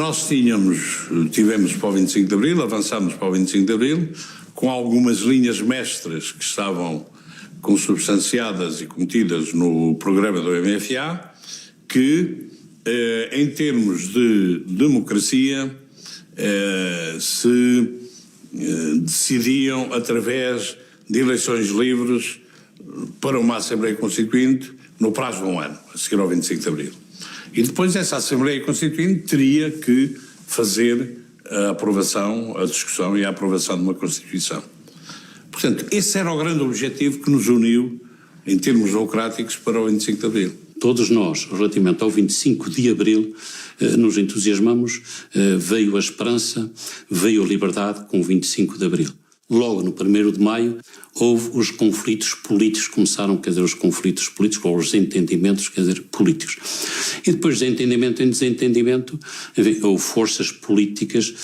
nós tivemos para o 25 de Abril, avançámos para o 25 de Abril, com algumas linhas mestras que estavam consubstanciadas e cometidas no programa do MFA, que, em termos de democracia, se decidiam através de eleições livres para uma Assembleia Constituinte no prazo de um ano, a seguir ao 25 de Abril. E depois essa Assembleia Constituinte teria que fazer a aprovação, a discussão e a aprovação de uma Constituição. Portanto, esse era o grande objetivo que nos uniu, em termos democráticos, para o 25 de Abril. Todos nós, relativamente ao 25 de Abril, nos entusiasmamos, veio a esperança, veio a liberdade com o 25 de Abril. Logo no 1º de Maio houve os conflitos políticos, começaram, os conflitos políticos ou os desentendimentos, políticos. E depois de entendimento em desentendimento, houve forças políticas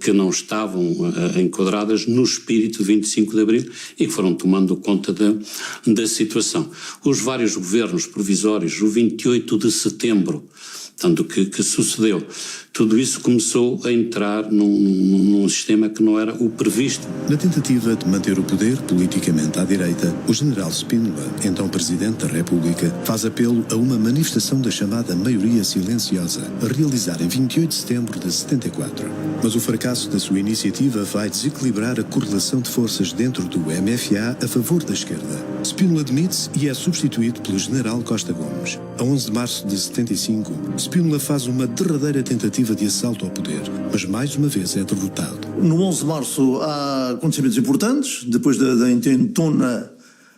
que não estavam enquadradas no espírito do 25 de Abril e que foram tomando conta da situação. Os vários governos provisórios, o 28 de setembro, tanto que sucedeu, tudo isso começou a entrar num sistema que não era o previsto. Na tentativa de manter o poder politicamente à direita, o general Spínola, então Presidente da República, faz apelo a uma manifestação da chamada maioria silenciosa, a realizar em 28 de setembro de 74. Mas o fracasso da sua iniciativa vai desequilibrar a correlação de forças dentro do MFA a favor da esquerda. Spínola demite-se e é substituído pelo general Costa Gomes. A 11 de março de 75, Spínola faz uma derradeira tentativa de assalto ao poder, mas mais uma vez é derrotado. No 11 de março há acontecimentos importantes, depois da intentona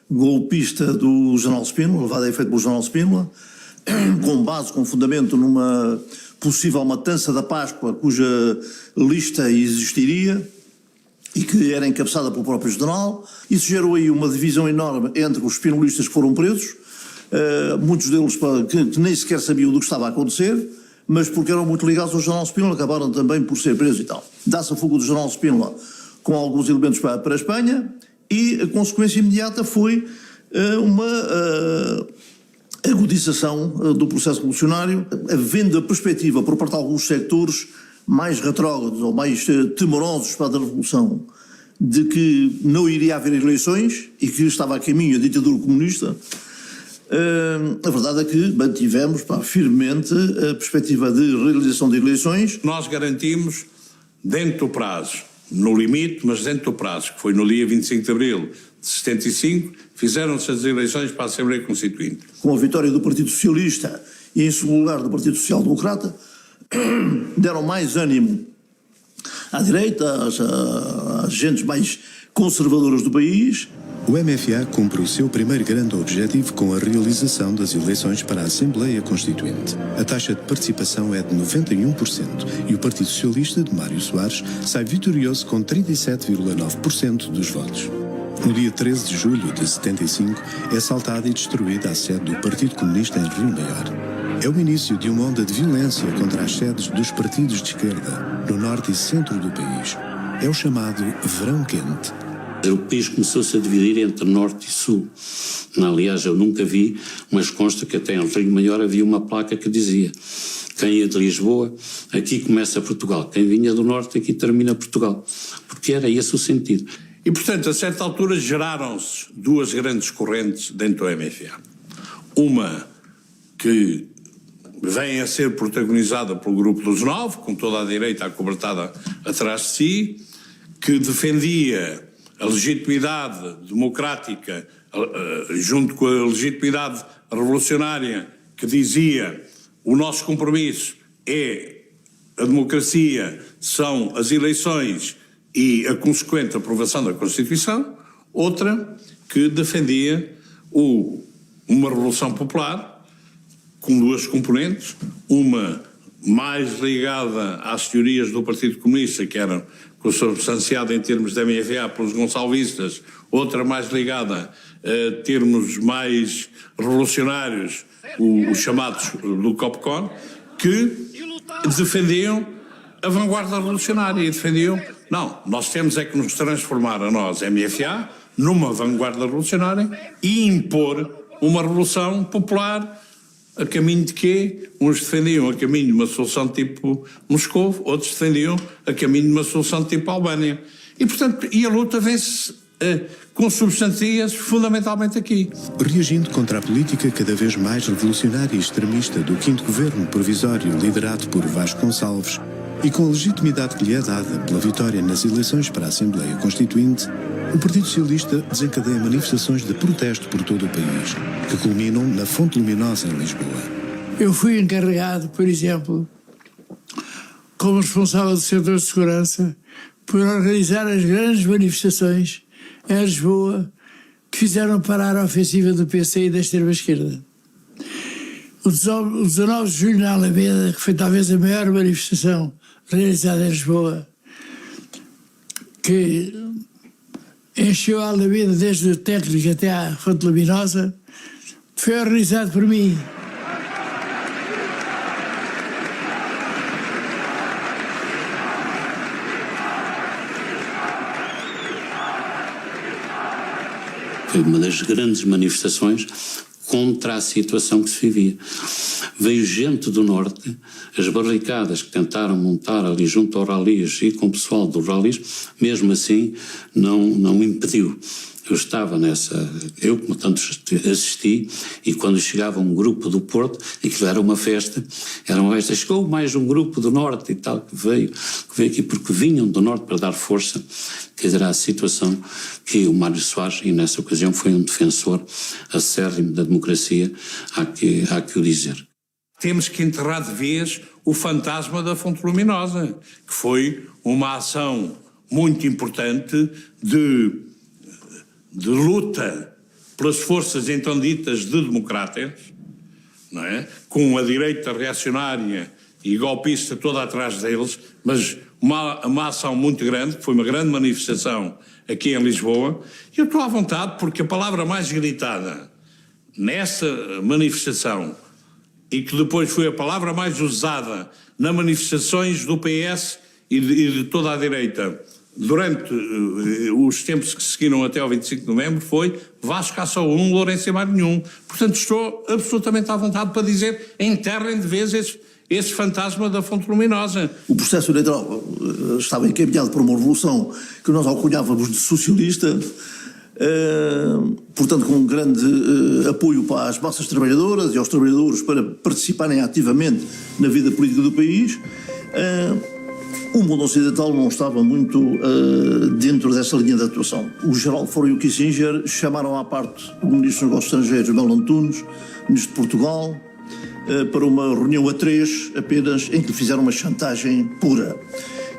golpista do general Spínola, levada a efeito pelo general Spínola, com fundamento numa possível matança da Páscoa, cuja lista existiria e que era encabeçada pelo próprio general. Isso gerou aí uma divisão enorme entre os spinolistas que foram presos, muitos deles que nem sequer sabiam do que estava a acontecer, mas porque eram muito ligados ao general Spínola, acabaram também por ser presos e tal. Dá-se a fuga do general Spínola com alguns elementos para a Espanha e a consequência imediata foi uma agudização do processo revolucionário, havendo a perspectiva por parte de alguns sectores mais retrógrados ou mais temorosos para a Revolução de que não iria haver eleições e que estava a caminho a ditadura comunista. A verdade é que mantivemos firmemente a perspectiva de realização de eleições. Nós garantimos, dentro do prazo, no limite, mas dentro do prazo, que foi no dia 25 de Abril de 75, fizeram-se as eleições para a Assembleia Constituinte. Com a vitória do Partido Socialista e, em segundo lugar, do Partido Social Democrata, deram mais ânimo à direita, às gentes mais conservadoras do país. O MFA cumpre o seu primeiro grande objetivo com a realização das eleições para a Assembleia Constituinte. A taxa de participação é de 91% e o Partido Socialista de Mário Soares sai vitorioso com 37,9% dos votos. No dia 13 de julho de 75, é assaltada e destruída a sede do Partido Comunista em Rio Maior. É o início de uma onda de violência contra as sedes dos partidos de esquerda, no norte e centro do país. É o chamado Verão Quente. O país começou-se a dividir entre norte e sul. Aliás, eu nunca vi, mas consta que até em Rio Maior havia uma placa que dizia: quem ia de Lisboa, aqui começa Portugal. Quem vinha do norte, aqui termina Portugal. Porque era esse o sentido. E, portanto, a certa altura geraram-se duas grandes correntes dentro do MFA. Uma que vem a ser protagonizada pelo Grupo dos Nove, com toda a direita acobertada atrás de si, que defendia a legitimidade democrática junto com a legitimidade revolucionária, que dizia: o nosso compromisso é a democracia, são as eleições e a consequente aprovação da Constituição. Outra que defendia uma revolução popular com duas componentes, uma mais ligada às teorias do Partido Comunista, que eram consubstanciada em termos da MFA pelos gonçalvistas, outra mais ligada a termos mais revolucionários, os chamados do COPCON, que defendiam a vanguarda revolucionária e defendiam: não, nós temos é que nos transformar a nós, MFA, numa vanguarda revolucionária e impor uma revolução popular A caminho de quê? Uns defendiam a caminho de uma solução tipo Moscovo, outros defendiam a caminho de uma solução tipo Albânia. E, portanto, a luta vence com substâncias fundamentalmente aqui. Reagindo contra a política cada vez mais revolucionária e extremista do 5º Governo Provisório liderado por Vasco Gonçalves e com a legitimidade que lhe é dada pela vitória nas eleições para a Assembleia Constituinte, o Partido Socialista desencadeia manifestações de protesto por todo o país, que culminam na Fonte Luminosa em Lisboa. Eu fui encarregado, por exemplo, como responsável do setor de segurança, por organizar as grandes manifestações em Lisboa que fizeram parar a ofensiva do PC e da extrema-esquerda. O 19 de julho na Alameda, que foi talvez a maior manifestação realizada em Lisboa, que encheu a Alameda desde o técnico até à Fonte Luminosa, foi organizado por mim. Foi uma das grandes manifestações contra a situação que se vivia. Veio gente do Norte, as barricadas que tentaram montar ali junto ao Ralis e com o pessoal do Ralis, mesmo assim não impediu. Eu estava eu como tanto assisti, e quando chegava um grupo do Porto, aquilo era uma festa, chegou mais um grupo do Norte e tal, que veio aqui porque vinham do Norte para dar força, quer dizer, à situação que o Mário Soares, e nessa ocasião foi um defensor acérrimo da democracia, há que o dizer. Temos que enterrar de vez o fantasma da Fonte Luminosa, que foi uma ação muito importante de luta pelas forças então ditas de democratas, não é? Com a direita reacionária e golpista toda atrás deles, mas uma ação muito grande, que foi uma grande manifestação aqui em Lisboa. E eu estou à vontade porque a palavra mais gritada nessa manifestação e que depois foi a palavra mais usada nas manifestações do PS e de toda a direita durante os tempos que seguiram até ao 25 de novembro foi Vasco há só um, Lourenço mais nenhum. Portanto, estou absolutamente à vontade para dizer enterrem de vez esse fantasma da Fonte Luminosa. O processo eleitoral estava encaminhado por uma revolução que nós alcunhávamos de socialista, portanto com um grande apoio para as massas trabalhadoras e aos trabalhadores para participarem ativamente na vida política do país. O mundo ocidental não estava muito dentro dessa linha de atuação. O Geraldo Ford e o Kissinger chamaram à parte o Ministro dos Negócios Estrangeiros, Melo Antunes, Ministro de Portugal, para uma reunião a 3 apenas, em que fizeram uma chantagem pura.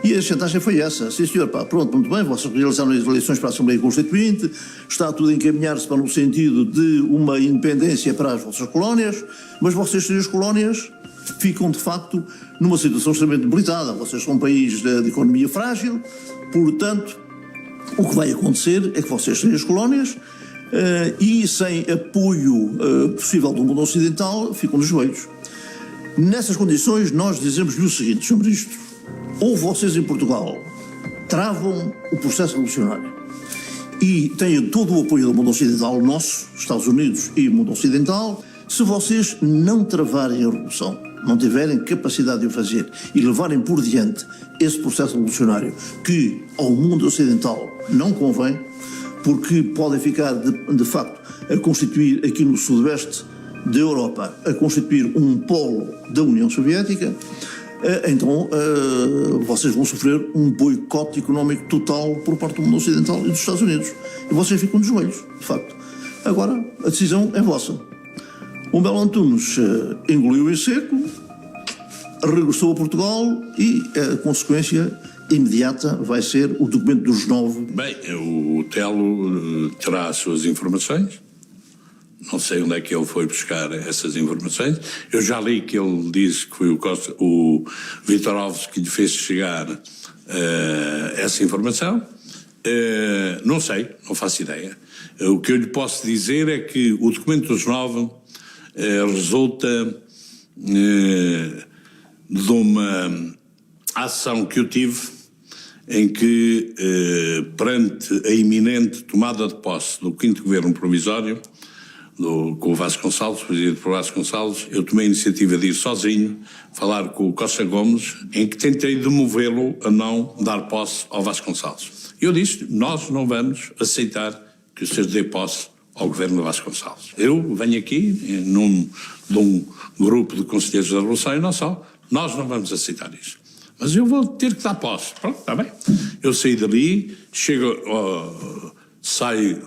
E a chantagem foi essa: sim senhor, pronto, muito bem, vocês realizaram as eleições para a Assembleia Constituinte, está tudo a encaminhar-se para no sentido de uma independência para as vossas colónias, mas vocês têm as colónias ficam de facto numa situação extremamente debilitada. Vocês são um país de economia frágil, portanto o que vai acontecer é que vocês têm as colónias e sem apoio possível do mundo ocidental ficam nos joelhos. Nessas condições nós dizemos-lhe o seguinte, Sr. Ministro: ou vocês em Portugal travam o processo revolucionário e têm todo o apoio do mundo ocidental, nosso, Estados Unidos e mundo ocidental. Se vocês não travarem a revolução, não tiverem capacidade de o fazer e levarem por diante esse processo revolucionário que ao mundo ocidental não convém, porque podem ficar de facto a constituir aqui no sudoeste da Europa, a constituir um polo da União Soviética, então vocês vão sofrer um boicote económico total por parte do mundo ocidental e dos Estados Unidos. E vocês ficam de joelhos, de facto. Agora, a decisão é vossa. O Melo Antunes engoliu em seco, regressou a Portugal e a consequência imediata vai ser o documento dos 9. Bem, o Telo terá as suas informações. Não sei onde é que ele foi buscar essas informações. Eu já li que ele diz que foi o Vítor Alves que lhe fez chegar essa informação. Não sei, não faço ideia. O que eu lhe posso dizer é que o documento dos 9 resulta de uma ação que eu tive em que, perante a iminente tomada de posse do 5º Governo Provisório, com o Vasconcelos, presidido por Vasconcelos, eu tomei a iniciativa de ir sozinho falar com o Costa Gomes, em que tentei demovê-lo a não dar posse ao Vasconcelos. Eu disse, nós não vamos aceitar que o senhor dê posse ao governo de Vasconcelos. Eu venho aqui de um grupo de conselheiros da Revolução e não só, nós não vamos aceitar isso. Mas eu vou ter que dar posse. Pronto, está bem. Eu saí dali, saio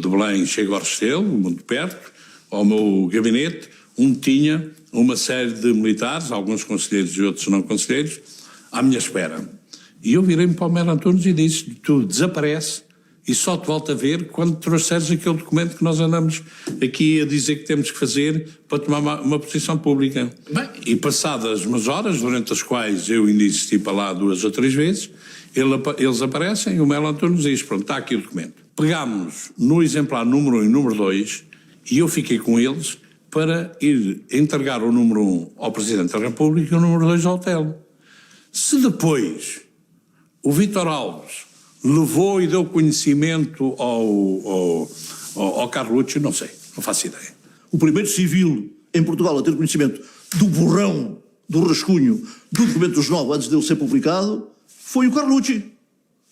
de Belém, chego ao Restelo, muito perto, ao meu gabinete, onde tinha uma série de militares, alguns conselheiros e outros não conselheiros, à minha espera. E eu virei-me para o Melo Antunes e disse, tu desaparece e só te volto a ver quando trouxeres aquele documento que nós andamos aqui a dizer que temos que fazer para tomar uma posição pública. Bem, e passadas umas horas, durante as quais eu ainda insisti para lá 2 ou 3 vezes, eles aparecem e o Melo Antunes diz, pronto, está aqui o documento. Pegámos no exemplar número 1 e número 2 e eu fiquei com eles para ir entregar o número 1 ao Presidente da República e o número 2 ao Otelo. Se depois o Vítor Alves levou e deu conhecimento ao Carlucci, não sei, não faço ideia. O primeiro civil em Portugal a ter conhecimento do borrão, do rascunho, do documento dos 9 antes dele ser publicado, foi o Carlucci.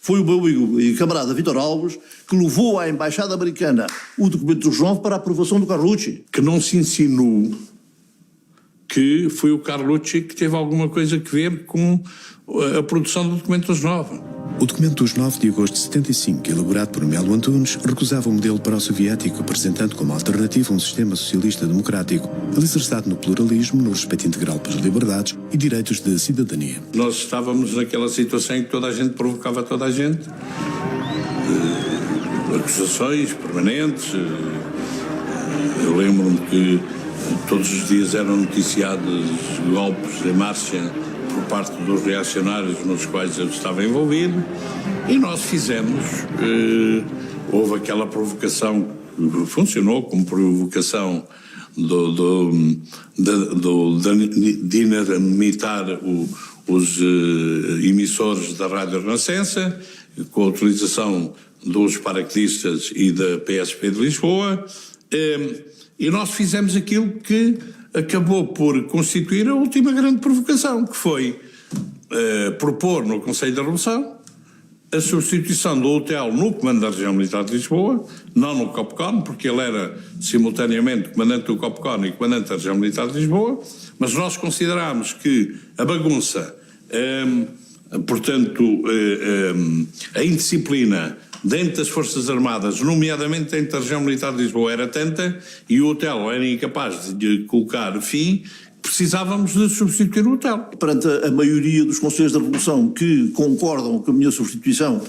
Foi o meu amigo e camarada Vítor Alves que levou à Embaixada Americana o documento dos 9 para a aprovação do Carlucci. Que não se insinuou que foi o Carlucci que teve alguma coisa a ver com a produção do documento dos 9. O documento dos 9 de agosto de 75, elaborado por Melo Antunes, recusava o modelo pró-soviético, apresentando como alternativa um sistema socialista democrático, alicerçado no pluralismo, no respeito integral pelas liberdades e direitos de cidadania. Nós estávamos naquela situação em que toda a gente provocava toda a gente, acusações permanentes. Eu lembro-me que todos os dias eram noticiados golpes em marcha por parte dos reacionários nos quais eu estava envolvido, e nós fizemos, houve aquela provocação, funcionou como provocação de dinamitar os emissores da Rádio Renascença, com a utilização dos paraquedistas e da PSP de Lisboa, e nós fizemos aquilo que acabou por constituir a última grande provocação, que foi propor no Conselho da Revolução a substituição do Otelo no Comando da Região Militar de Lisboa, não no COPCON, porque ele era simultaneamente comandante do COPCON e comandante da Região Militar de Lisboa, mas nós considerámos que a bagunça, portanto, a indisciplina dentro das Forças Armadas, nomeadamente dentro da Região Militar de Lisboa, era tanta, e o Otelo era incapaz de colocar fim, precisávamos de substituir o Otelo. Perante a maioria dos conselheiros da Revolução que concordam com a minha substituição,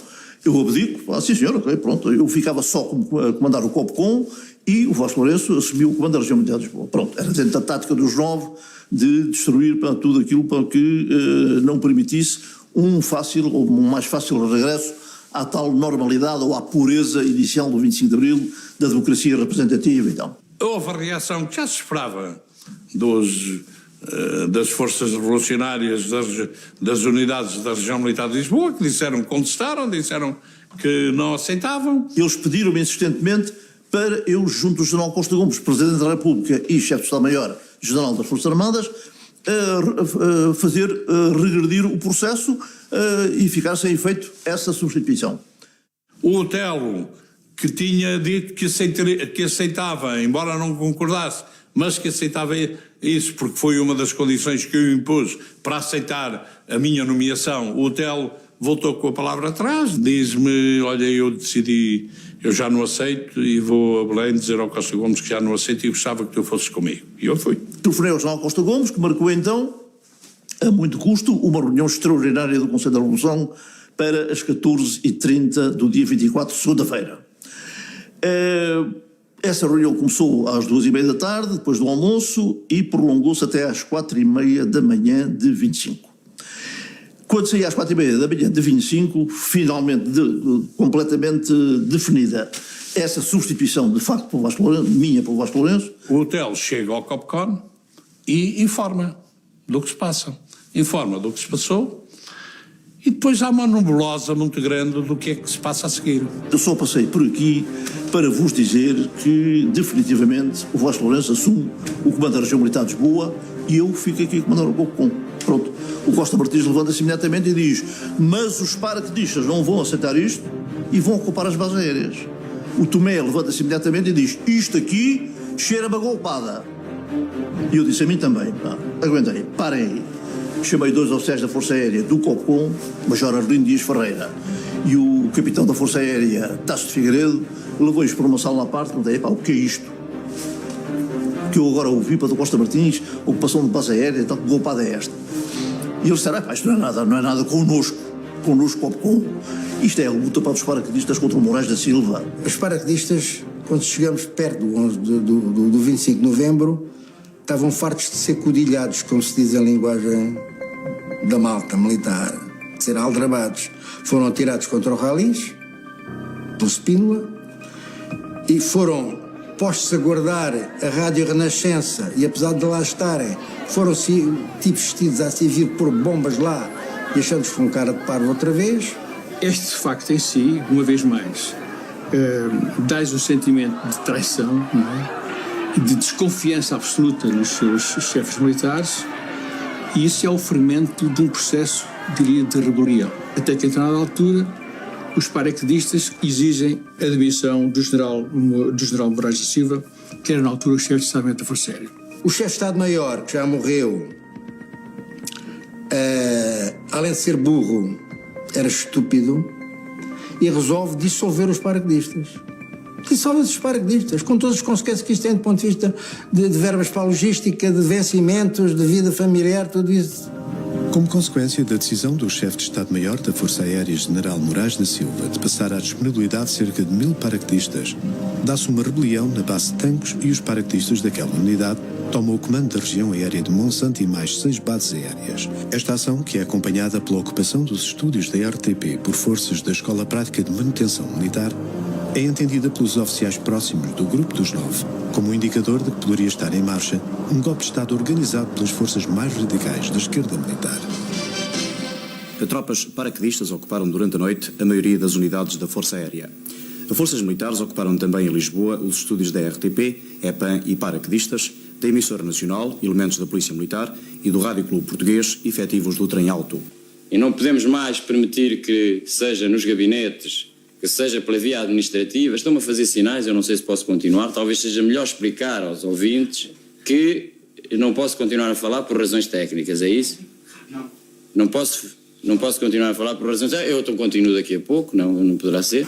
eu abdico, sim senhor, ok, pronto, eu ficava só a comandar o COPCON e o Vasco Lourenço assumiu o comando da Região Militar de Lisboa. Pronto, era dentro da tática dos 9 de destruir tudo aquilo para que não permitisse um mais fácil regresso à tal normalidade ou à pureza inicial do 25 de Abril, da democracia representativa e tal. Houve a reação que já se esperava das forças revolucionárias das unidades da Região Militar de Lisboa, que disseram que contestaram, disseram que não aceitavam. Eles pediram-me insistentemente para eu, junto do General Costa Gomes, Presidente da República e Chefe de Estado-Maior General das Forças Armadas, fazer regredir o processo e ficar sem efeito essa substituição. O Otelo, que tinha dito que aceitava, embora não concordasse, mas que aceitava isso porque foi uma das condições que eu impus para aceitar a minha nomeação, o Otelo voltou com a palavra atrás, diz-me, olha, eu decidi, eu já não aceito e vou a Belém dizer ao Costa Gomes que já não aceito e gostava que tu fosses comigo. E eu fui. Telefonei ao General Costa Gomes, que marcou então, a muito custo, uma reunião extraordinária do Conselho da Revolução para as 14h30 do dia 24, segunda-feira. Essa reunião começou às 2h30 da tarde, depois do almoço, e prolongou-se até às 4h30 da manhã de 25. Quando saí às 4h30 da manhã de 25, finalmente completamente definida essa substituição, de facto, pelo Vasco Lourenço, minha pelo Vasco Lourenço. O Otelo chega ao COPCON e informa do que se passa. Informa do que se passou e e depois há uma nebulosa muito grande do que é que se passa a seguir. Eu só passei por aqui para vos dizer que, definitivamente, o Vasco Lourenço assume o comando da região militar de Lisboa e eu fico aqui a comandar o COPCOM. Pronto. O Costa Martins levanta-se imediatamente e diz: mas os paraquedistas não vão aceitar isto e vão ocupar as bases aéreas. O Tomé levanta-se imediatamente e diz: isto aqui cheira-me a golpada. E eu disse a mim também: aguentei, parem aí. Chamei 2 oficiais da Força Aérea do COPCOM, Major Arlindo Dias Ferreira, e o capitão da Força Aérea, Tasso de Figueiredo, levou-os para uma sala à parte e perguntei: o que é isto? Que eu agora ouvi para do Costa Martins, ocupação de base aérea, tal, que golpada é esta? E eles disseram: isto não é nada connosco COPCOM. Isto é a luta para os paraquedistas contra o Moraes da Silva. Os paraquedistas, quando chegamos perto do 25 de novembro, estavam fartos de ser codilhados, como se diz em linguagem da malta militar, de ser aldrabados. Foram atirados contra o Ralis, pelo Spínola, e foram postos a guardar a Rádio Renascença, e apesar de lá estarem, foram tipo vestidos a servir por bombas lá, e achando-se com cara de parvo outra vez. Este facto em si, uma vez mais, dá-lhes um sentimento de traição, não é? De desconfiança absoluta nos seus chefes militares, e isso é o fermento de um processo, diria, de rebelião. Até que, a determinada altura, os paraquedistas exigem a demissão do general Moraes da Silva, que era na altura o chefe de Estado-Maior da Força Aérea. O chefe de Estado-Maior, que já morreu, além de ser burro, era estúpido, e resolve dissolver os paraquedistas. Dissolve-se os paraquedistas, com todas as consequências que isto tem do ponto de vista de verbas para a logística, de vencimentos, de vida familiar, tudo isso. Como consequência da decisão do chefe de Estado-Maior da Força Aérea, General Moraes da Silva, de passar à disponibilidade de cerca de 1000 paraquedistas, dá-se uma rebelião na base de Tancos e os paraquedistas daquela unidade tomam o comando da região aérea de Monsanto e mais 6 bases aéreas. Esta ação, que é acompanhada pela ocupação dos estúdios da RTP por forças da Escola Prática de Manutenção Militar, é entendida pelos oficiais próximos do Grupo dos 9 como um indicador de que poderia estar em marcha um golpe de Estado organizado pelas forças mais radicais da esquerda militar. Tropas paraquedistas ocuparam durante a noite a maioria das unidades da Força Aérea. As forças militares ocuparam também em Lisboa os estúdios da RTP, EPAM e paraquedistas, da emissora nacional, elementos da Polícia Militar e do Rádio Clube Português, efetivos do Trem Alto. E não podemos mais permitir que seja nos gabinetes, que seja pela via administrativa. Estão-me a fazer sinais, eu não sei se posso continuar. Talvez seja melhor explicar aos ouvintes que eu não posso continuar a falar por razões técnicas, é isso? Não posso continuar a falar por razões técnicas. Eu continuo daqui a pouco, não poderá ser.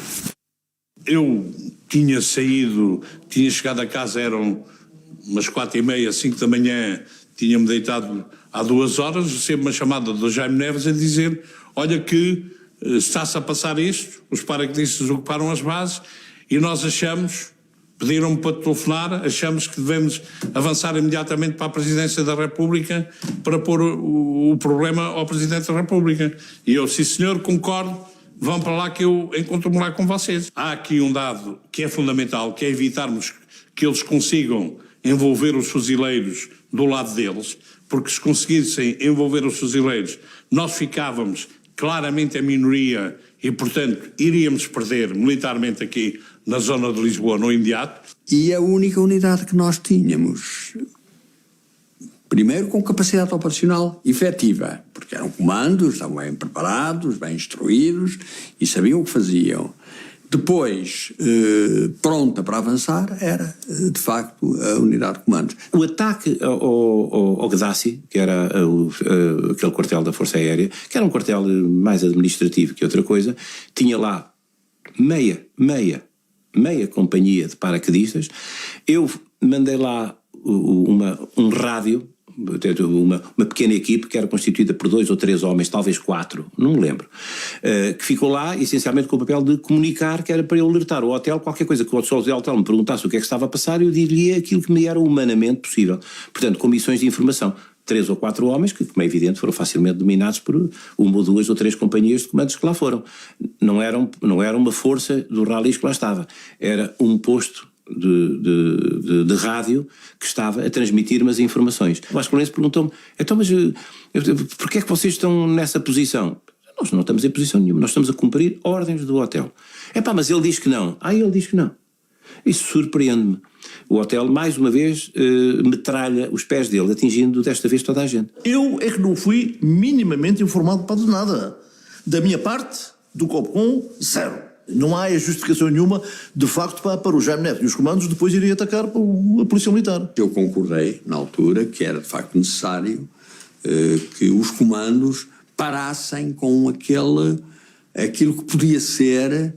Eu tinha chegado a casa, eram umas 4h30, 5 da manhã, tinha-me deitado há 2 horas, recebo uma chamada do Jaime Neves a dizer: olha que está-se a passar isto, os paraquedistas ocuparam as bases e nós pediram-me para telefonar, achamos que devemos avançar imediatamente para a Presidência da República para pôr o problema ao Presidente da República. E eu: sim senhor, concordo, vão para lá que eu encontro-me lá com vocês. Há aqui um dado que é fundamental, que é evitarmos que eles consigam envolver os fuzileiros do lado deles, porque se conseguissem envolver os fuzileiros, nós ficávamos claramente a minoria e, portanto, iríamos perder militarmente aqui na zona de Lisboa no imediato. E a única unidade que nós tínhamos, primeiro com capacidade operacional efetiva, porque eram comandos, estavam bem preparados, bem instruídos e sabiam o que faziam. Depois, pronta para avançar, era, de facto, a unidade de comandos. O ataque ao Gaddafi, que era aquele quartel da Força Aérea, que era um quartel mais administrativo que outra coisa, tinha lá meia companhia de paraquedistas. Eu mandei lá um rádio, uma pequena equipe que era constituída por 2 ou 3 homens, talvez 4, não me lembro, que ficou lá essencialmente com o papel de comunicar, que era para eu alertar o hotel, qualquer coisa que o hotel me perguntasse o que é que estava a passar, eu diria aquilo que me era humanamente possível. Portanto, com missões de informação. 3 ou 4 homens que, como é evidente, foram facilmente dominados por 1 ou 2 ou 3 companhias de comandos que lá foram. Não era uma força do Ralis que lá estava, era um posto de rádio que estava a transmitir-me as informações. O Vasco Lourenço perguntou-me: então, mas porquê é que vocês estão nessa posição? Nós não estamos em posição nenhuma, nós estamos a cumprir ordens do hotel. Mas ele diz que não. Ele diz que não. Isso surpreende-me. O hotel, mais uma vez, metralha os pés dele, atingindo desta vez toda a gente. Eu é que não fui minimamente informado para de nada. Da minha parte, do Copcom, zero. Não há justificação nenhuma, de facto, para o Jaime Neves e os comandos depois irem atacar a Polícia Militar. Eu concordei, na altura, que era de facto necessário que os comandos parassem com aquilo que podia ser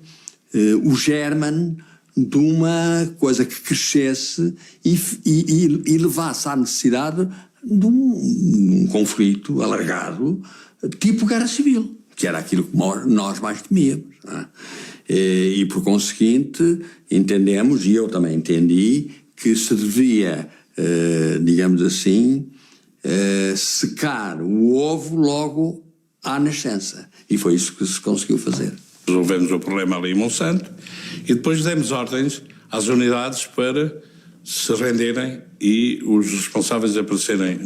o germen de uma coisa que crescesse e levasse à necessidade de um conflito alargado, tipo guerra civil, que era aquilo que nós mais temíamos. Não é? E, por conseguinte, entendemos, e eu também entendi, que se devia, digamos assim, secar o ovo logo à nascença. E foi isso que se conseguiu fazer. Resolvemos o problema ali em Monsanto e depois demos ordens às unidades para se renderem e os responsáveis aparecerem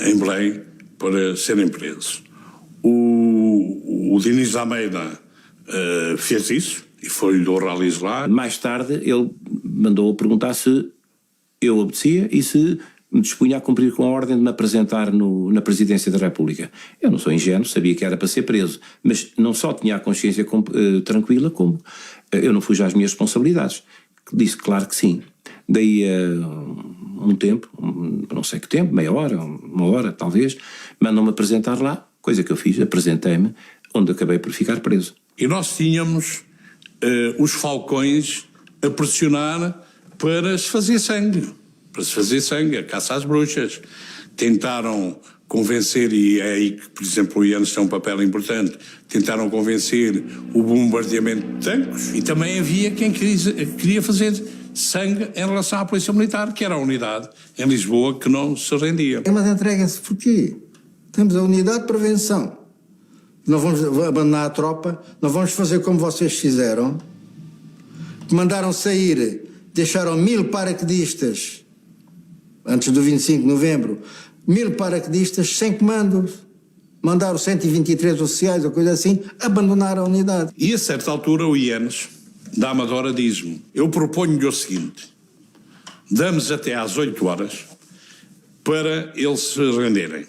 em Belém para serem presos. O Diniz Almeida fez isso e foi-lhe honrar-lhes lá. Mais tarde ele mandou perguntar se eu obedecia e se me dispunha a cumprir com a ordem de me apresentar na Presidência da República. Eu não sou ingênuo, sabia que era para ser preso, mas não só tinha a consciência tranquila, como eu não fujo às minhas responsabilidades. Disse claro que sim. Daí a um tempo, não sei que tempo, meia hora, uma hora talvez, mandam-me apresentar lá, coisa que eu fiz, apresentei-me, onde acabei por ficar preso. E nós tínhamos os falcões a pressionar para se fazer sangue, a caça às bruxas. Tentaram convencer, e é aí que, por exemplo, o Ianes tem um papel importante, tentaram convencer o bombardeamento de tanques, e também havia quem queria fazer sangue em relação à Polícia Militar, que era a unidade em Lisboa que não se rendia. Mas entreguem-se porquê? Temos a unidade de prevenção. Não vamos abandonar a tropa, não vamos fazer como vocês fizeram, que mandaram sair, deixaram 1000 paraquedistas, antes do 25 de novembro, 1000 paraquedistas sem comandos, mandaram 123 oficiais ou coisa assim, abandonaram a unidade. E a certa altura o Ianes, da Amadora, diz-me: eu proponho-lhe o seguinte, damos até às 8 horas para eles se renderem.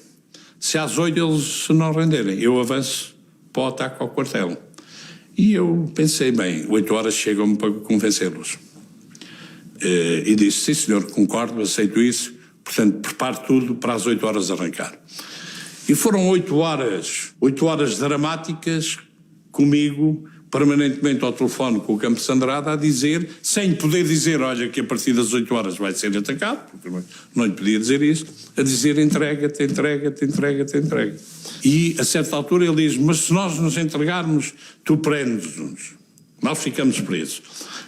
Se às 8 eles se não renderem, eu avanço para o ataque ao quartel. E eu pensei, bem, 8 horas chegam-me para convencê-los. E disse, sim senhor, concordo, aceito isso, portanto preparo tudo para às 8 horas arrancar. E foram 8 horas dramáticas comigo, permanentemente ao telefone com o Campos Andrade, a dizer, sem poder dizer, olha, que a partir das 8 horas vai ser atacado, porque não lhe podia dizer isso, a dizer, entrega-te. E a certa altura ele diz, mas se nós nos entregarmos, tu prendes-nos. Nós ficamos presos.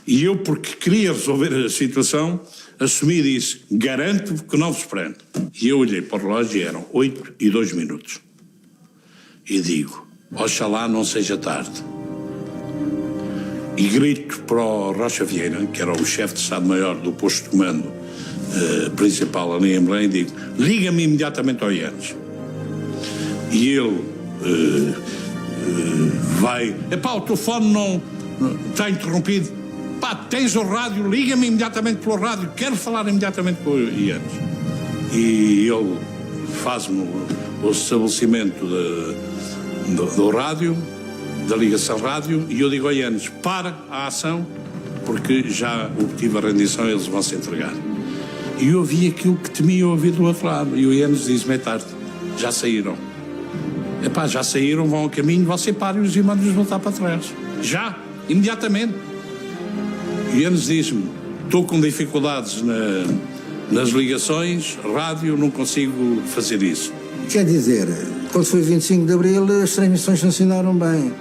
E eu, porque queria resolver a situação, assumi e disse, garanto que não vos prendo. E eu olhei para o relógio e eram 8:02. E digo, oxalá não seja tarde. E grito para o Rocha Vieira, que era o chefe de Estado-Maior do posto de comando principal ali em Belém, e digo, liga-me imediatamente ao Ianes. E ele vai, o telefone não está interrompido, tens o rádio, liga-me imediatamente pelo rádio, quero falar imediatamente com o Ianes. E ele faz-me o estabelecimento do rádio, da ligação rádio, e eu digo ao Ianes, para a ação, porque já obtive a rendição e eles vão se entregar. E eu ouvi aquilo que temia ouvir do outro lado, e o Ianes diz-me, é tarde, já saíram. Já saíram, vão a caminho, você para-os e manda-os voltar para trás. Já, imediatamente. E Ianes diz-me, estou com dificuldades nas ligações, rádio, não consigo fazer isso. Quer dizer, quando foi 25 de Abril, as transmissões funcionaram bem.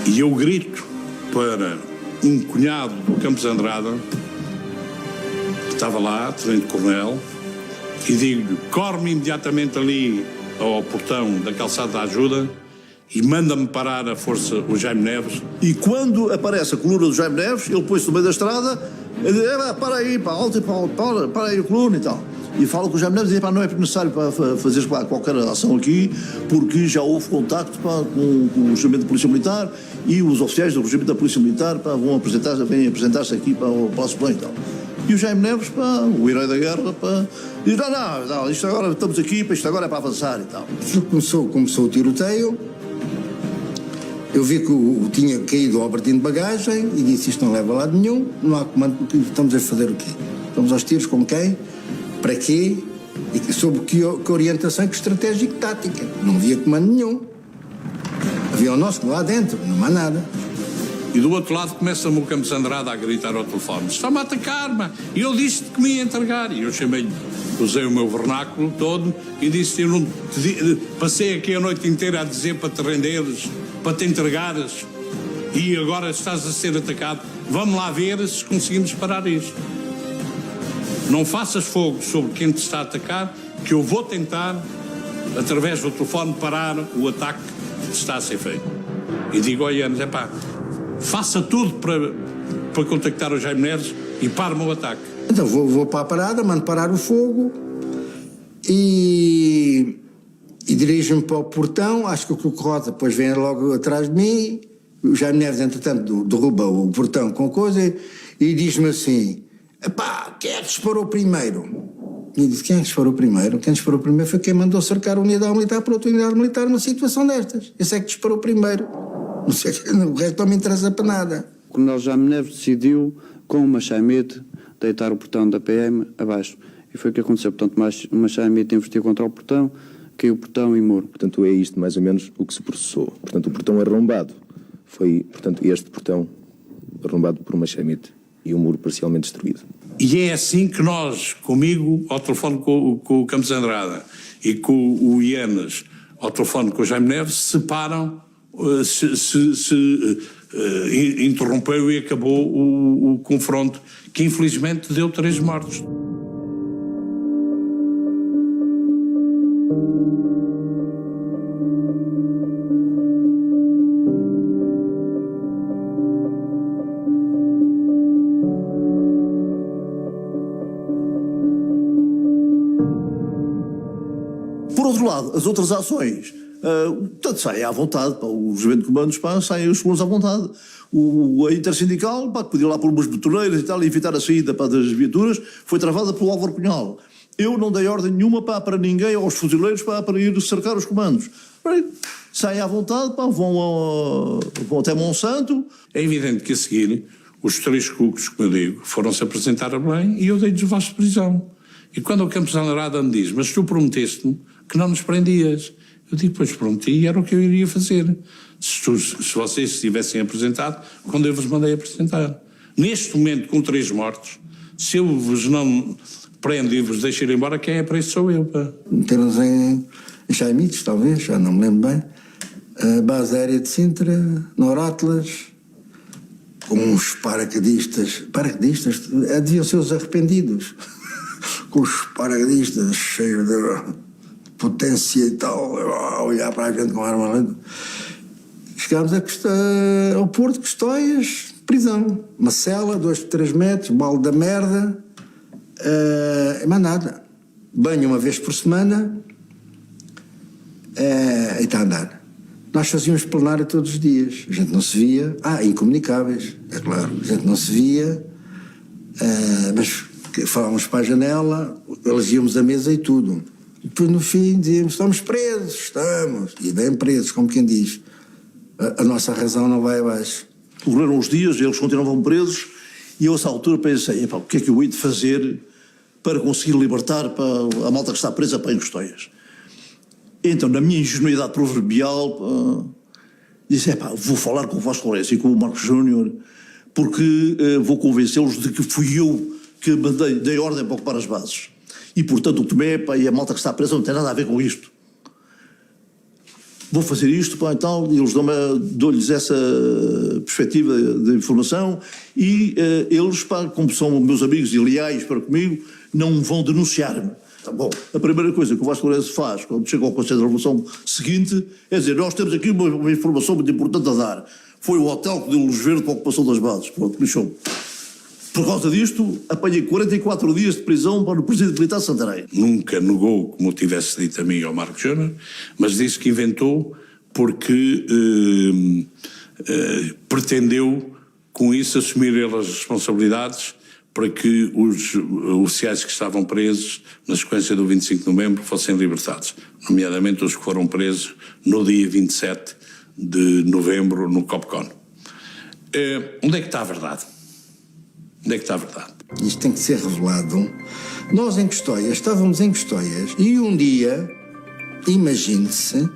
E eu grito para um cunhado do Campos Andrade, que estava lá, tenente-coronel, e digo-lhe, corre-me imediatamente ali ao portão da calçada da ajuda e manda-me parar a força o Jaime Neves. E quando aparece a coluna do Jaime Neves, ele põe-se no meio da estrada e diz, para aí, para alto e para aí a coluna e tal. E falo com o Jaime Neves e diz, pá, não é necessário para fazer qualquer ação aqui, porque já houve contacto pá, com o Regimento da Polícia Militar e os oficiais do Regimento da Polícia Militar pá, vêm apresentar-se aqui para o Palácio de Belém e tal. E o Jaime Neves, pá, o herói da guerra, pá, diz, não, isto agora estamos aqui, isto agora é para avançar e tal. Começou o tiroteio. Eu vi que tinha caído o Albertino de bagagem e disse, isto não leva a lado nenhum, não há comando, porque estamos a fazer o quê? Estamos aos tiros com quem? Para quê? E sob que orientação, que estratégia e que tática? Não havia comando nenhum. Havia o nosso lá dentro, não há nada. E do outro lado começa-me o Campos Andrade a gritar ao telefone, está-me a atacar-me, e eu disse-te que me ia entregar. E eu chamei-lhe, usei o meu vernáculo todo e disse, eu não passei aqui a noite inteira a dizer para te renderes, para te entregares, e agora estás a ser atacado. Vamos lá ver se conseguimos parar isto. Não faças fogo sobre quem te está a atacar, que eu vou tentar, através do telefone, parar o ataque que está a ser feito. E digo ao Ianes, faça tudo para contactar o Jaime Neves e pare-me o ataque. Então vou para a parada, mando parar o fogo e dirijo-me para o portão. Acho que o Cuco Rosa depois vem logo atrás de mim. O Jaime Neves, entretanto, derruba o portão com coisa e diz-me assim, quem é que disparou primeiro? E eu disse, quem é que disparou primeiro? Quem disparou primeiro foi quem mandou cercar a unidade militar por outra unidade militar numa situação destas. Esse é que disparou primeiro. Não sei, o resto não me interessa para nada. O Coronel Jaime Neves decidiu, com uma chaimete, deitar o portão da PM abaixo. E foi o que aconteceu. Portanto, uma chaimete investiu contra o portão, caiu o portão e muro. Portanto, é isto mais ou menos o que se processou. Portanto, o portão arrombado foi, portanto, este portão arrombado por uma chaimete e o muro parcialmente destruído. E é assim que nós, comigo, ao telefone com o Campos Andrade e com o Ianes, ao telefone com o Jaime Neves, separam, interrompeu e acabou o confronto, que infelizmente deu 3 mortos. Por outro lado, as outras ações, portanto, saem à vontade, o Regimento de Comandos, saem os colonos à vontade. A Intersindical, que podia lá pôr umas betoreiras e tal, e evitar a saída das viaturas, foi travada pelo Álvaro Cunhal. Eu não dei ordem nenhuma para ninguém, aos fuzileiros, para ir cercar os comandos. Saem à vontade, vão até Monsanto. É evidente que a seguir, os 3 cucos, como eu digo, foram-se apresentar a Belém e eu dei-lhes voz de prisão. E quando o Campos Andrade me diz, mas tu prometeste-me que não nos prendias. Eu digo, pois prometi e era o que eu iria fazer. Se vocês se tivessem apresentado, quando eu vos mandei apresentar. Neste momento, com 3 mortos, se eu vos não prendo e vos deixo ir embora, quem é preso sou eu. Temos em Chaimites, talvez, já não me lembro bem, a base aérea de Sintra, Noratlas, com uns paraquedistas, deviam ser os arrependidos, com os paraquedistas cheios de potência e tal, a olhar para a gente com arma lenta. Chegámos ao Porto de Custóias, prisão. Uma cela, 2 por 3 metros, balde da merda, mais nada. Banho uma vez por semana, e está a andar. Nós fazíamos plenária todos os dias. A gente não se via. Incomunicáveis, é claro. A gente não se via, mas falávamos para a janela, elegíamos a mesa e tudo. Depois, no fim, dizíamos, estamos presos, estamos. E bem presos, como quem diz. A nossa razão não vai abaixo. Correram os dias, eles continuavam presos, e eu, a essa altura, pensei, o que é que eu hei de fazer para conseguir libertar a malta que está presa em Custóias? Então, na minha ingenuidade proverbial, disse, vou falar com o Vasco Lourenço e com o Marcos Júnior, porque vou convencê-los de que fui eu que dei ordem para ocupar as bases. E, portanto, o Tomé e a malta que está presa não tem nada a ver com isto. Vou fazer isto, e tal, e eles dou-lhes essa perspectiva de informação e eles, como são meus amigos e leais para comigo, não vão denunciar-me. Bom, a primeira coisa que o Vasco Lourenço faz quando chega ao Conselho de Revolução seguinte é dizer, nós temos aqui uma informação muito importante a dar. Foi o hotel que deu luz verde para a ocupação das bases. Pronto, lixou. Por causa disto, apanhei 44 dias de prisão para o Presidente Militar de Santarém. Nunca negou, como tivesse dito a mim ao Marco Júnior, mas disse que inventou porque pretendeu, com isso, assumir ele as responsabilidades para que os oficiais que estavam presos na sequência do 25 de novembro fossem libertados, nomeadamente os que foram presos no dia 27 de novembro no Copcon. Onde é que está a verdade? Onde é que está a verdade? Isto tem que ser revelado. Nós em Custóias, estávamos em Custóias e um dia, imagine-se,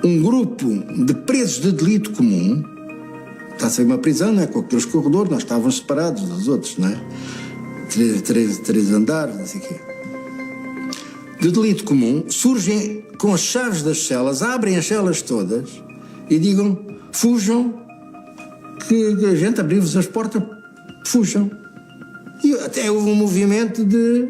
um grupo de presos de delito comum, está a ser uma prisão, não é? Com aqueles corredores, nós estávamos separados dos outros, não é? Três andares, não sei o quê. De delito comum, surgem com as chaves das celas, abrem as celas todas e digam, fujam, que a gente abriu-vos as portas, fujam. E até houve um movimento de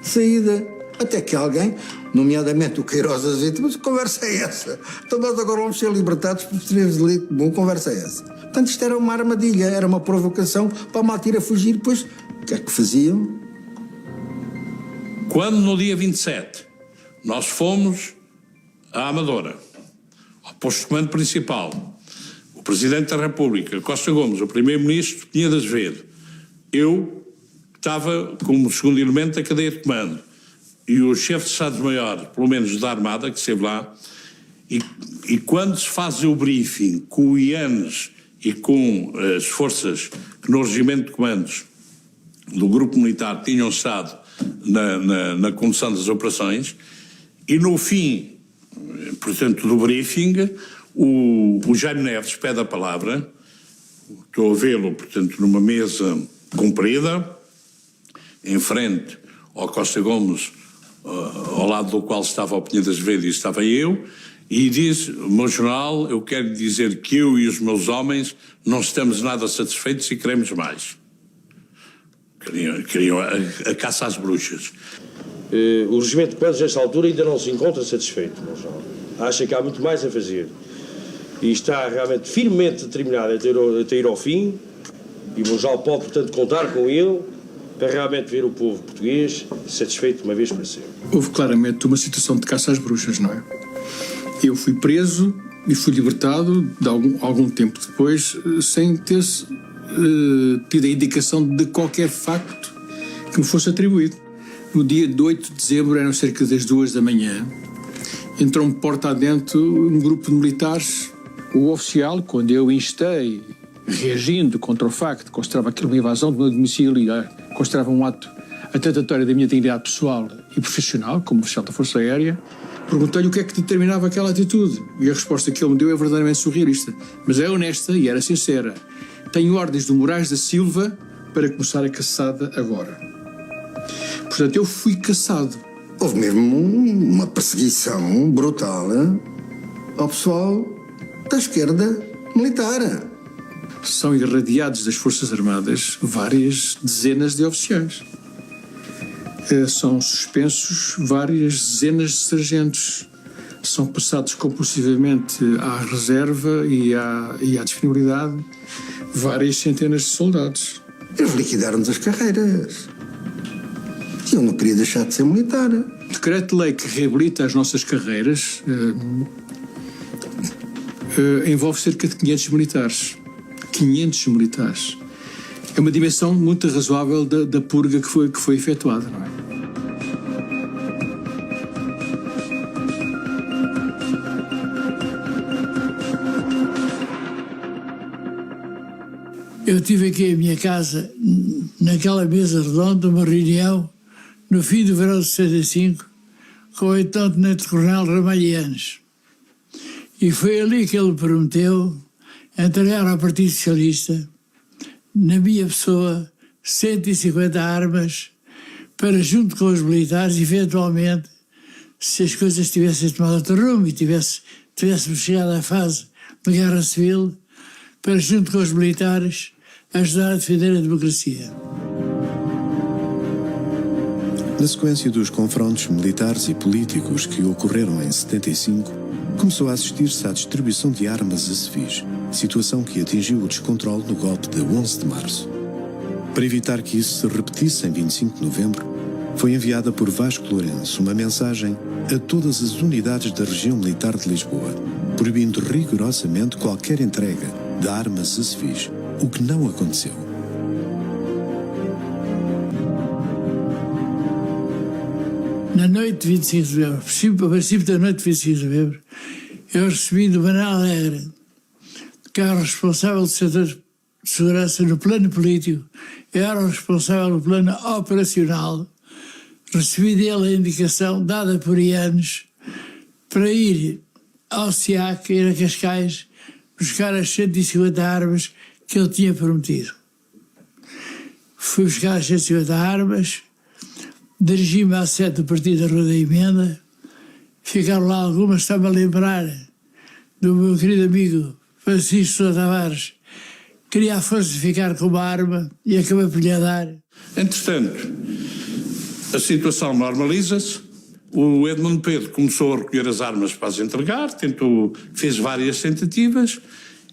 saída. Até que alguém, nomeadamente o Queiroz Azeite, mas que conversa é essa? Então nós agora vamos ser libertados por termos delito comum, conversa é essa? Portanto, isto era uma armadilha, era uma provocação para a malta ir a fugir. Depois, o que é que faziam? Quando no dia 27 nós fomos à Amadora, ao posto de comando principal, o Presidente da República, Costa Gomes, o Primeiro-Ministro, Pinheiro de Azevedo, eu estava como segundo elemento da cadeia de comando e o chefe de Estado-Maior, pelo menos da Armada, que esteve lá, e quando se faz o briefing com o IANES e com as forças que no regimento de comandos do Grupo Militar tinham estado na condução das operações, e no fim, portanto, do briefing, o Jaime Neves pede a palavra, estou a vê-lo, portanto, numa mesa comprida, em frente ao Costa Gomes, ao lado do qual estava o Pinheiro de Azevedo e estava eu, e diz, meu general, eu quero dizer que eu e os meus homens não estamos nada satisfeitos e queremos mais. Queriam a caça às bruxas. O regimento de comandos, nesta altura, ainda não se encontra satisfeito, meu general. Acha que há muito mais a fazer. E está realmente firmemente determinado a ir ao fim, e o meu general pode, portanto, contar com ele para realmente ver o povo português satisfeito de uma vez para sempre. Houve claramente uma situação de caça às bruxas, não é? Eu fui preso e fui libertado de algum tempo depois, sem ter tido a indicação de qualquer facto que me fosse atribuído. No dia de 8 de dezembro, eram cerca das 2 da manhã, entrou-me porta adentro um grupo de militares. O oficial, quando eu instei, reagindo contra o facto, considerava aquilo uma invasão do meu domicílio e considerava um ato atentatório da minha dignidade pessoal e profissional, como oficial da Força Aérea, perguntei-lhe o que é que determinava aquela atitude. E a resposta que ele me deu é verdadeiramente surrealista, mas é honesta e era sincera. Tenho ordens do Moraes da Silva para começar a caçada agora. Portanto, eu fui caçado. Houve mesmo uma perseguição brutal ao pessoal da esquerda militar. São irradiados das Forças Armadas várias dezenas de oficiais. São suspensos várias dezenas de sargentos. São passados compulsivamente à reserva e à disponibilidade várias centenas de soldados. Eles liquidaram-nos as carreiras. Eu não queria deixar de ser militar. O decreto-lei que reabilita as nossas carreiras envolve cerca de 500 militares. 500 militares. É uma dimensão muito razoável da purga que foi efetuada, não é? Eu tive aqui em minha casa, naquela mesa redonda, uma reunião, no fim do verão de 65, com o então tenente-coronel Ramalhianes. E foi ali que ele prometeu entregar ao Partido Socialista, na minha pessoa, 150 armas para, junto com os militares, eventualmente, se as coisas tivessem tomado outro rumo e tivéssemos chegado à fase de guerra civil, para, junto com os militares, ajudar a defender a democracia. Na sequência dos confrontos militares e políticos que ocorreram em 75, começou a assistir-se à distribuição de armas a civis. situação que atingiu o descontrole no golpe de 11 de março. Para evitar que isso se repetisse em 25 de novembro, foi enviada por Vasco Lourenço uma mensagem a todas as unidades da região militar de Lisboa, proibindo rigorosamente qualquer entrega de armas a civis, o que não aconteceu. Na noite de 25 de novembro, a princípio da noite de 25 de novembro, eu recebi do Manuel Alegre, que era o responsável do setor de segurança no plano político, eu era o responsável do plano operacional, recebi dele a indicação, dada por Ianes, para ir ao SIAC, ir a Cascais, buscar as 150 armas que ele tinha prometido. Fui buscar as 150 armas, dirigi-me à sede do Partido da Rua da Emenda, ficaram lá algumas, estava a lembrar do meu querido amigo Francisco Sousa Tavares, queria a força de ficar com uma arma e acabei por lhe dar. Entretanto, a situação normaliza-se, o Edmundo Pedro começou a recolher as armas para as entregar, fez várias tentativas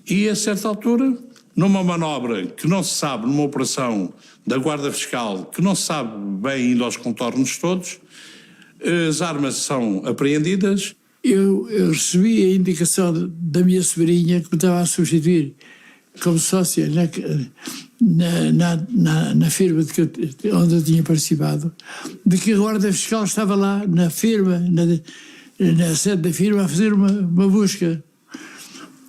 e, a certa altura, numa manobra que não se sabe, numa operação da Guarda Fiscal, que não se sabe bem ainda aos contornos todos, as armas são apreendidas. Eu recebi a indicação da minha sobrinha, que me estava a substituir como sócia na firma onde eu tinha participado, de que a Guarda Fiscal estava lá na firma, na sede da firma, a fazer uma busca.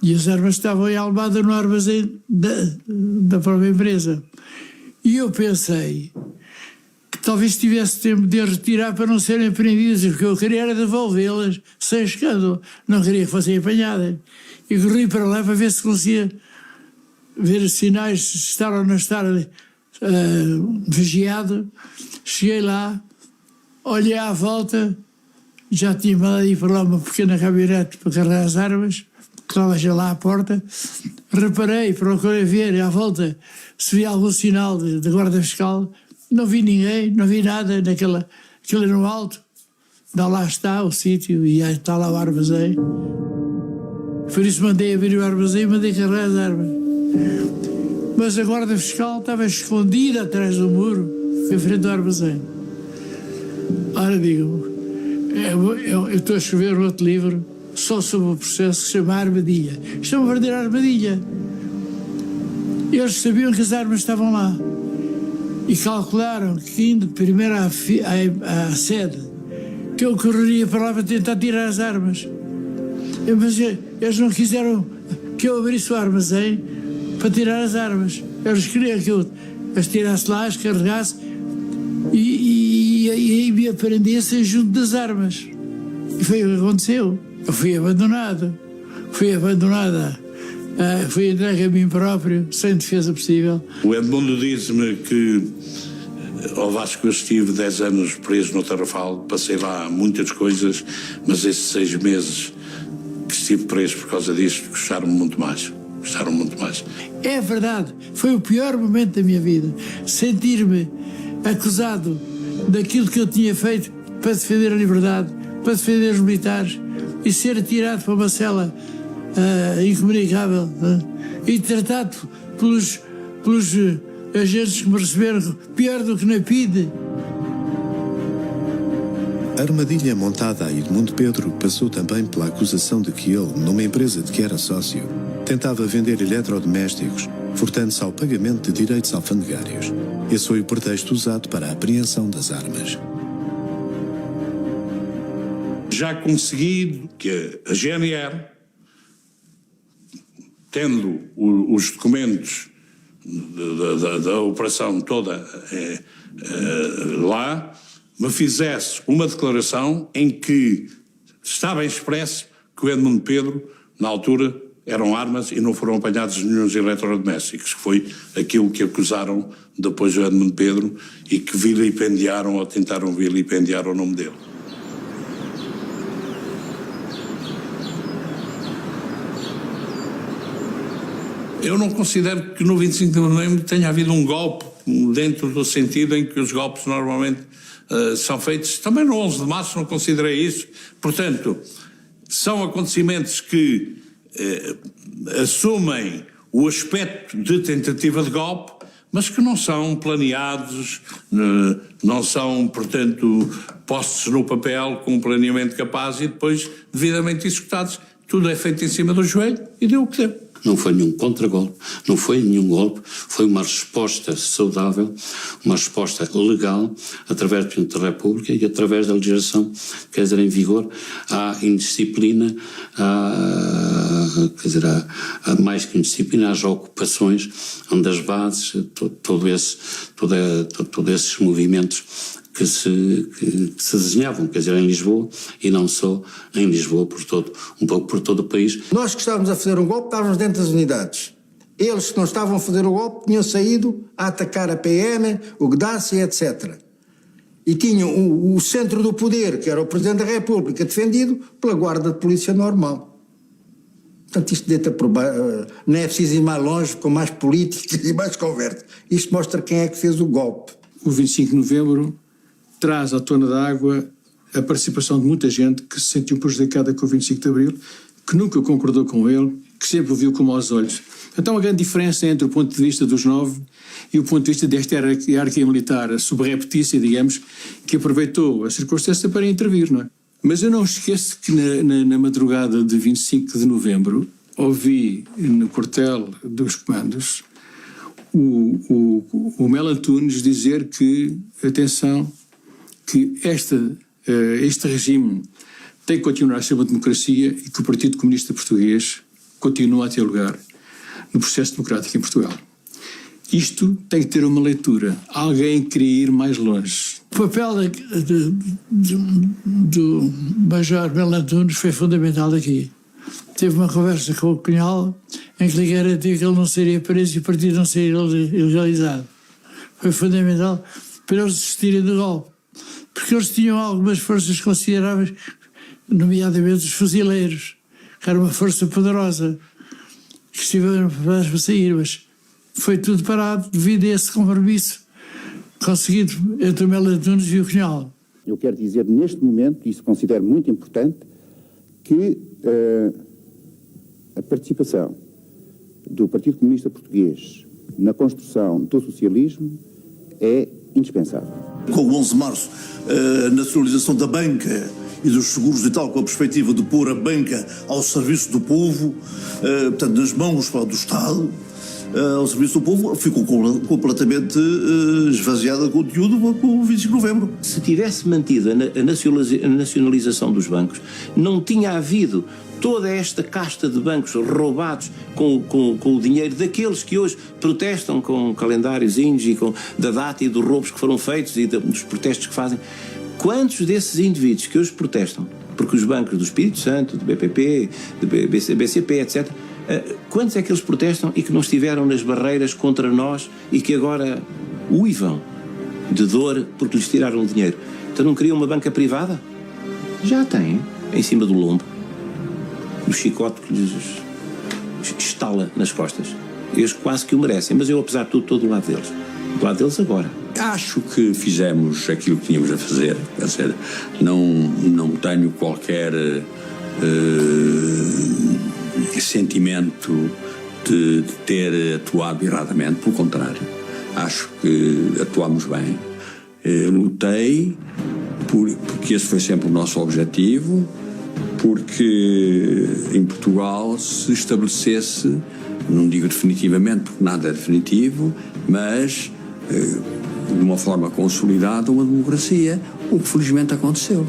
E as armas estavam em Almada no armazém da própria empresa. E eu pensei que talvez tivesse tempo de retirar para não serem apreendidas, porque eu queria era devolvê-las sem escândalo, não queria que fossem apanhadas. E corri para lá para ver se conseguia ver sinais, se estar ou não estar vigiado. Cheguei lá, olhei à volta, já tinha mandado ir para lá uma pequena caminhonete para carregar as armas, que estava já lá à porta. Reparei, procurei ver à volta se via algum sinal de Guarda Fiscal. Não vi ninguém, não vi nada aquilo no alto. Não, lá está o sítio e aí está lá o armazém. Por isso mandei abrir o armazém e mandei carregar as armas. Mas a Guarda Fiscal estava escondida atrás do muro, em frente ao armazém. Ora, digo, eu estou a escrever outro livro só sobre o processo que se chama Armadilha. Isto é uma verdadeira armadilha. Eles sabiam que as armas estavam lá e calcularam que, indo primeiro à sede, que eu correria para lá para tentar tirar as armas. Mas eles não quiseram que eu abrisse o armazém para tirar as armas. Eles queriam que eu as tirasse lá, as carregasse e me aprendesse junto das armas. E foi o que aconteceu. Eu fui abandonada, fui entregue a mim próprio, sem defesa possível. O Edmundo diz-me que, ao Vasco, eu estive 10 anos preso no Tarrafal, passei lá muitas coisas, mas esses 6 meses que estive preso por causa disto custaram muito mais. É verdade, foi o pior momento da minha vida, sentir-me acusado daquilo que eu tinha feito para defender a liberdade, para defender os militares, e ser atirado para uma cela incomunicável e tratado pelos agentes que me receberam pior do que na PIDE. A armadilha montada a Edmundo Pedro passou também pela acusação de que ele, numa empresa de que era sócio, tentava vender eletrodomésticos, furtando-se ao pagamento de direitos alfandegários. Esse foi o pretexto usado para a apreensão das armas. Já consegui que a GNR, tendo os documentos da operação toda lá, me fizesse uma declaração em que estava expresso que o Edmundo Pedro, na altura, eram armas e não foram apanhados nenhum eletrodomésticos, que foi aquilo que acusaram depois o Edmundo Pedro e que vilipendiaram ou tentaram vilipendiar o nome dele. Eu não considero que no 25 de novembro tenha havido um golpe, dentro do sentido em que os golpes normalmente são feitos. Também no 11 de março não considerei isso. Portanto, são acontecimentos que assumem o aspecto de tentativa de golpe, mas que não são planeados, não são, portanto, postos no papel com um planeamento capaz e depois devidamente executados. Tudo é feito em cima do joelho e deu o que deu. Não foi nenhum contragolpe, não foi nenhum golpe, foi uma resposta saudável, uma resposta legal, através do Presidente da República e através da legislação, quer dizer, em vigor, à indisciplina, há mais que indisciplina, às ocupações, onde as bases, todos esses movimentos que se desenhavam, quer dizer, em Lisboa, e não só em Lisboa, um pouco por todo o país. Nós que estávamos a fazer um golpe estávamos dentro das unidades. Eles que não estavam a fazer o golpe tinham saído a atacar a PM, o Gdaci, etc. E tinham o centro do poder, que era o Presidente da República, defendido pela Guarda de Polícia normal. Portanto, isto deita por baixo, não é preciso ir mais longe, com mais política e mais conversa. Isto mostra quem é que fez o golpe. O 25 de novembro traz à tona d'água a participação de muita gente que se sentiu prejudicada com o 25 de Abril, que nunca concordou com ele, que sempre o viu com maus olhos. Então, há uma grande diferença entre o ponto de vista dos 9 e o ponto de vista desta hierarquia militar subreptícia, digamos, que aproveitou a circunstância para intervir, não é? Mas eu não esqueço que na madrugada de 25 de novembro ouvi no quartel dos comandos o Melo Antunes dizer que, atenção, que este regime tem que continuar a ser uma democracia e que o Partido Comunista Português continua a ter lugar no processo democrático em Portugal. Isto tem que ter uma leitura. Alguém queria ir mais longe. O papel do Major Melo Antunes foi fundamental aqui. Teve uma conversa com o Cunhal em que lhe garantiu que ele não seria preso e o partido não seria ilegalizado. Foi fundamental para eles desistirem do golpe. Porque eles tinham algumas forças consideráveis, nomeadamente os fuzileiros, que era uma força poderosa, que estiveram preparados para sair, mas foi tudo parado devido a esse compromisso conseguido entre o Melo Antunes e o Cunhal. Eu quero dizer neste momento, e isso considero muito importante, que a participação do Partido Comunista Português na construção do socialismo é indispensável. Com o 11 de março, a nacionalização da banca e dos seguros e tal, com a perspectiva de pôr a banca ao serviço do povo, portanto, nas mãos do Estado, ao serviço do povo, ficou completamente esvaziada de conteúdo com o 25 de novembro. Se tivesse mantido a nacionalização dos bancos, não tinha havido toda esta casta de bancos roubados com o dinheiro daqueles que hoje protestam com calendários índios e da data e dos roubos que foram feitos e dos protestos que fazem. Quantos desses indivíduos que hoje protestam, porque os bancos do Espírito Santo, do BPP, do BCP, etc., quantos é que eles protestam e que não estiveram nas barreiras contra nós e que agora uivam de dor porque lhes tiraram o dinheiro? Então não queriam uma banca privada? Já têm, em cima do lombo, do chicote que lhes estala nas costas. Eles quase que o merecem, mas eu, apesar de tudo, estou do lado deles. Do lado deles agora. Acho que fizemos aquilo que tínhamos a fazer. Quer dizer, não tenho qualquer sentimento de ter atuado erradamente. Pelo contrário, acho que atuámos bem. Lutei porque esse foi sempre o nosso objetivo, porque em Portugal se estabelecesse, não digo definitivamente porque nada é definitivo, mas de uma forma consolidada uma democracia, o que felizmente aconteceu.